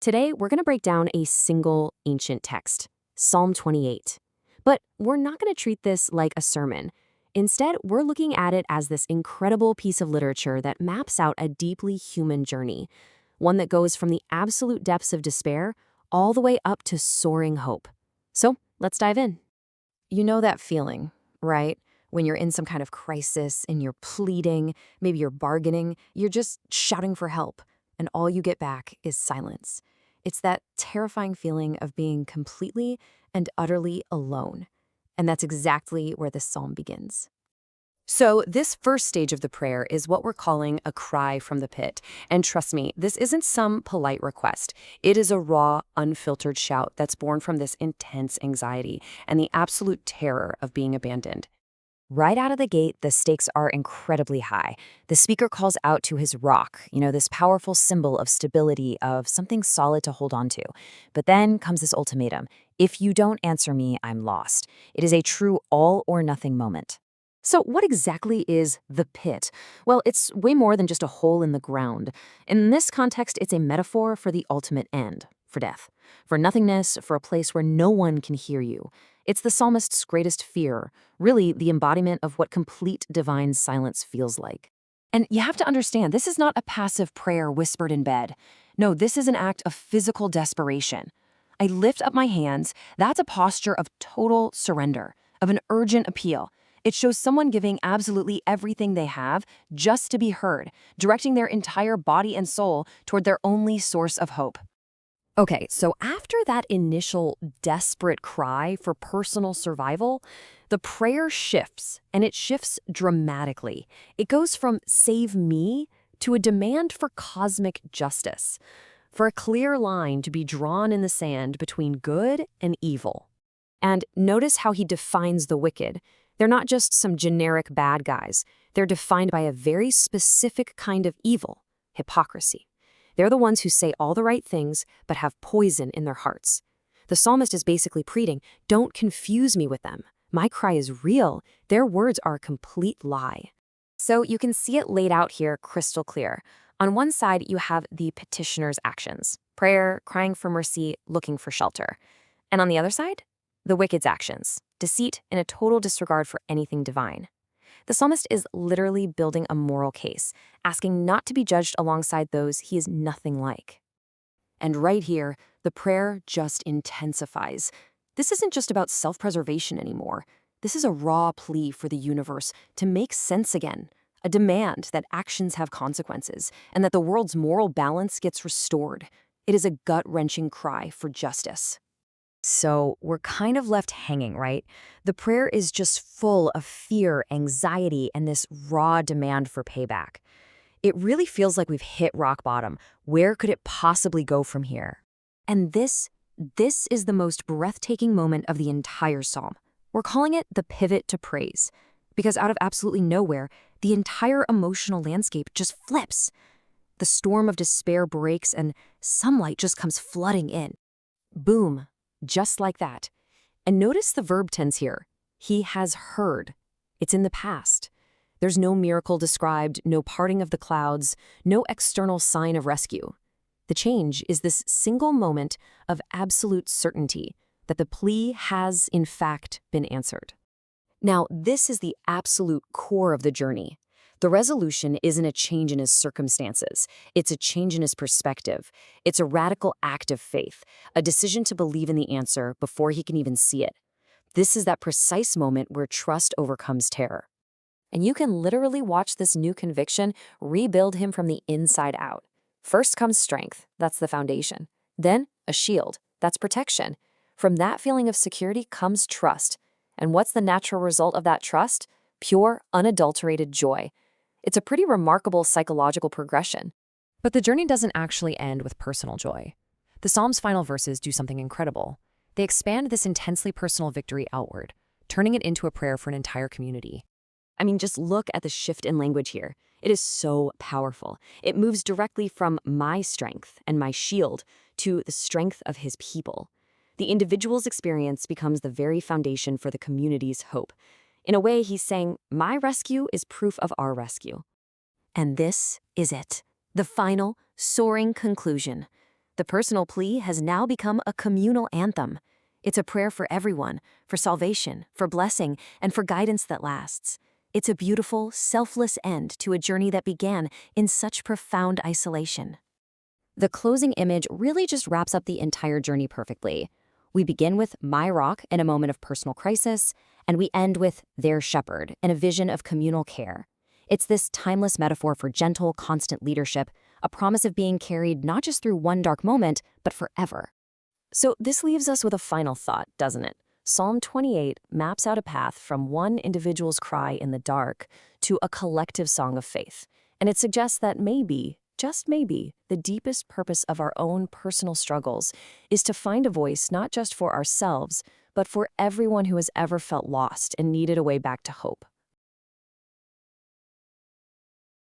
Today, we're going to break down a single ancient text, Psalm 28. But we're not going to treat this like a sermon. Instead, we're looking at it as this incredible piece of literature that maps out a deeply human journey, one that goes from the absolute depths of despair all the way up to soaring hope. So, let's dive in. You know that feeling, right? When you're in some kind of crisis and you're pleading, maybe you're bargaining, you're just shouting for help, and all you get back is silence. It's that terrifying feeling of being completely and utterly alone. And that's exactly where this psalm begins. So, this first stage of the prayer is what we're calling a cry from the pit. And trust me, this isn't some polite request. It is a raw, unfiltered shout that's born from this intense anxiety and the absolute terror of being abandoned. Right out of the gate, the stakes are incredibly high. The speaker calls out to his rock, this powerful symbol of stability, of something solid to hold on to. But then comes this ultimatum. If you don't answer me, I'm lost. It is a true all or nothing moment. So what exactly is the pit? Well, it's way more than just a hole in the ground. In this context, it's a metaphor for the ultimate end, for death, for nothingness, for a place where no one can hear you. It's the psalmist's greatest fear, really the embodiment of what complete divine silence feels like. And you have to understand, this is not a passive prayer whispered in bed. No, this is an act of physical desperation. I lift up my hands. That's a posture of total surrender, of an urgent appeal. It shows someone giving absolutely everything they have just to be heard, directing their entire body and soul toward their only source of hope. Okay, so after that initial desperate cry for personal survival, the prayer shifts, and it shifts dramatically. It goes from save me to a demand for cosmic justice, for a clear line to be drawn in the sand between good and evil. And notice how he defines the wicked. They're not just some generic bad guys. They're defined by a very specific kind of evil, hypocrisy. They're the ones who say all the right things but have poison in their hearts. The psalmist is basically pleading, don't confuse me with them. My cry is real. Their words are a complete lie. So you can see it laid out here crystal clear. On one side, you have the petitioner's actions, prayer, crying for mercy, looking for shelter. And on the other side, the wicked's actions, deceit and a total disregard for anything divine. The psalmist is literally building a moral case, asking not to be judged alongside those he is nothing like. And right here, the prayer just intensifies. This isn't just about self-preservation anymore. This is a raw plea for the universe to make sense again, a demand that actions have consequences, and that the world's moral balance gets restored. It is a gut-wrenching cry for justice. So we're kind of left hanging, right? The prayer is just full of fear, anxiety, and this raw demand for payback. It really feels like we've hit rock bottom. Where could it possibly go from here? And this is the most breathtaking moment of the entire psalm. We're calling it the pivot to praise, because out of absolutely nowhere, the entire emotional landscape just flips. The storm of despair breaks and sunlight just comes flooding in. Boom. Just like that. And notice the verb tense here. He has heard. It's in the past. There's no miracle described, no parting of the clouds, no external sign of rescue. The change is this single moment of absolute certainty that the plea has, in fact, been answered. Now, this is the absolute core of the journey. The resolution isn't a change in his circumstances. It's a change in his perspective. It's a radical act of faith, a decision to believe in the answer before he can even see it. This is that precise moment where trust overcomes terror. And you can literally watch this new conviction rebuild him from the inside out. First comes strength, that's the foundation. Then a shield, that's protection. From that feeling of security comes trust. And what's the natural result of that trust? Pure, unadulterated joy. It's a pretty remarkable psychological progression. But the journey doesn't actually end with personal joy. The Psalm's final verses do something incredible. They expand this intensely personal victory outward, turning it into a prayer for an entire community. I mean, just look at the shift in language here. It is so powerful. It moves directly from my strength and my shield to the strength of his people. The individual's experience becomes the very foundation for the community's hope. In a way, he's saying, my rescue is proof of our rescue. And this is it, the final, soaring conclusion. The personal plea has now become a communal anthem. It's a prayer for everyone, for salvation, for blessing, and for guidance that lasts. It's a beautiful, selfless end to a journey that began in such profound isolation. The closing image really just wraps up the entire journey perfectly. We begin with My Rock in a moment of personal crisis, and we end with Their Shepherd in a vision of communal care. It's this timeless metaphor for gentle, constant leadership, a promise of being carried not just through one dark moment, but forever. So this leaves us with a final thought, doesn't it? Psalm 28 maps out a path from one individual's cry in the dark to a collective song of faith. And it suggests that maybe, just maybe, the deepest purpose of our own personal struggles is to find a voice not just for ourselves, but for everyone who has ever felt lost and needed a way back to hope.